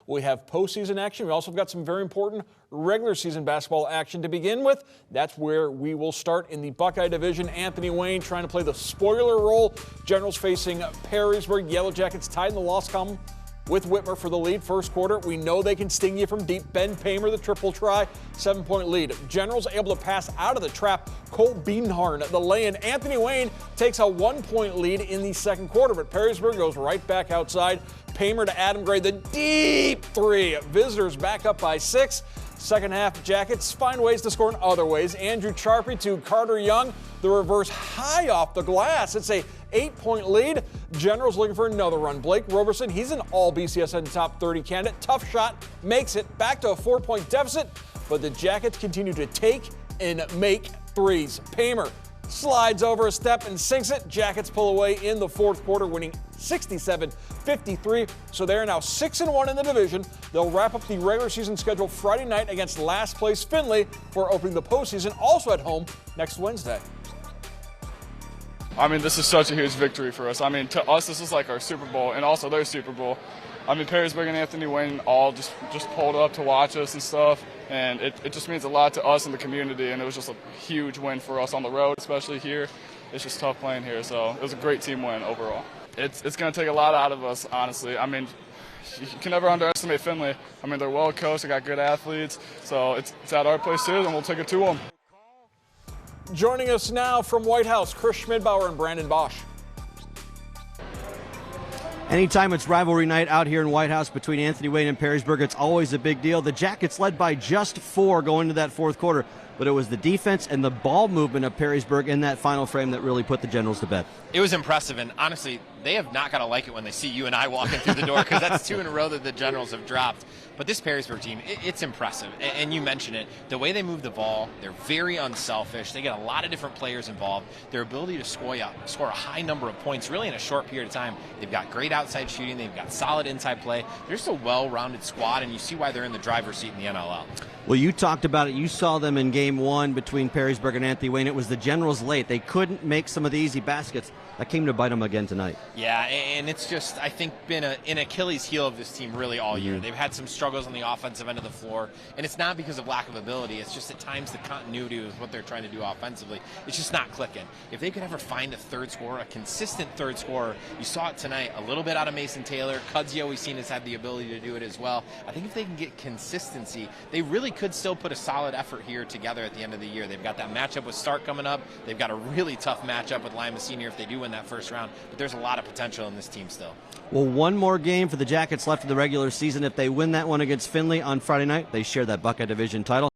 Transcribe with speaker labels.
Speaker 1: we have postseason action. We also have got some very important regular season basketball action to begin with. That's where we will start in the Buckeye Division. Anthony Wayne trying to play the spoiler role. Generals facing Perrysburg. Yellow Jackets tied in the loss column with Whitmer for the lead. First quarter, we know they can sting you from deep. Ben Paymer, the triple try, 7-point lead. Generals able to pass out of the trap. Cole Beanharn, the lay-in. Anthony Wayne takes a 1-point lead in the second quarter, but Perrysburg goes right back outside. Paymer to Adam Gray, the deep three. Visitors back up by 6. Second half, Jackets find ways to score in other ways. Andrew Charpy to Carter Young, the reverse high off the glass. It's a 8-point lead. Generals looking for another run. Blake Roberson, he's an all BCSN top 30 candidate. Tough shot, makes it back to a 4-point deficit, but the Jackets continue to take and make threes. Paymer slides over a step and sinks it. Jackets pull away in the fourth quarter, winning 67-53. So they are now 6-1 in the division. They'll wrap up the regular season schedule Friday night against last place Findlay for opening the postseason, also at home next Wednesday.
Speaker 2: I mean, this is such a huge victory for us. I mean, to us, this is like our Super Bowl and also their Super Bowl. I mean, Perrysburg and Anthony Wayne all just pulled up to watch us and stuff, and it just means a lot to us and the community, and it was just a huge win for us on the road, especially here. It's just tough playing here, so it was a great team win overall. It's going to take a lot out of us, honestly. I mean, you can never underestimate Findlay. I mean, they're well coached, they got good athletes, so it's at our place too, and we'll take it to them.
Speaker 1: Joining us now from White House, Chris Schmidbauer and Brandon Bosch.
Speaker 3: Anytime it's rivalry night out here in White House between Anthony Wayne and Perrysburg, it's always a big deal. The Jackets led by just 4 going into that fourth quarter, but it was the defense and the ball movement of Perrysburg in that final frame that really put the Generals to bed.
Speaker 4: It was impressive, and honestly, they have not got to like it when they see you and I walking through the door, because that's 2 in a row that the Generals have dropped. But this Perrysburg team, it's impressive, and you mentioned it. The way they move the ball, they're very unselfish. They get a lot of different players involved. Their ability to score a high number of points really in a short period of time. They've got great outside shooting. They've got solid inside play. They're just a well-rounded squad, and you see why they're in the driver's seat in the NLL.
Speaker 3: Well, you talked about it. You saw them in Game 1 between Perrysburg and Anthony Wayne. It was the Generals late. They couldn't make some of the easy baskets. That came to bite them again tonight.
Speaker 4: Yeah, and it's just, I think, been an Achilles heel of this team really all year. They've had some struggles on the offensive end of the floor, and it's not because of lack of ability. It's just at times the continuity of what they're trying to do offensively, it's just not clicking. If they could ever find a third scorer, a consistent third scorer, you saw it tonight, a little bit out of Mason Taylor. Cudzio, we've seen, has had the ability to do it as well. I think if they can get consistency, they really could still put a solid effort here together at the end of the year. They've got that matchup with Stark coming up. They've got a really tough matchup with Lima Senior if they do win that first round, but there's a lot of potential in this team still.
Speaker 3: Well, one more game for the Jackets left in the regular season. If they win that one against Findlay on Friday night, they share that Buckeye Division title.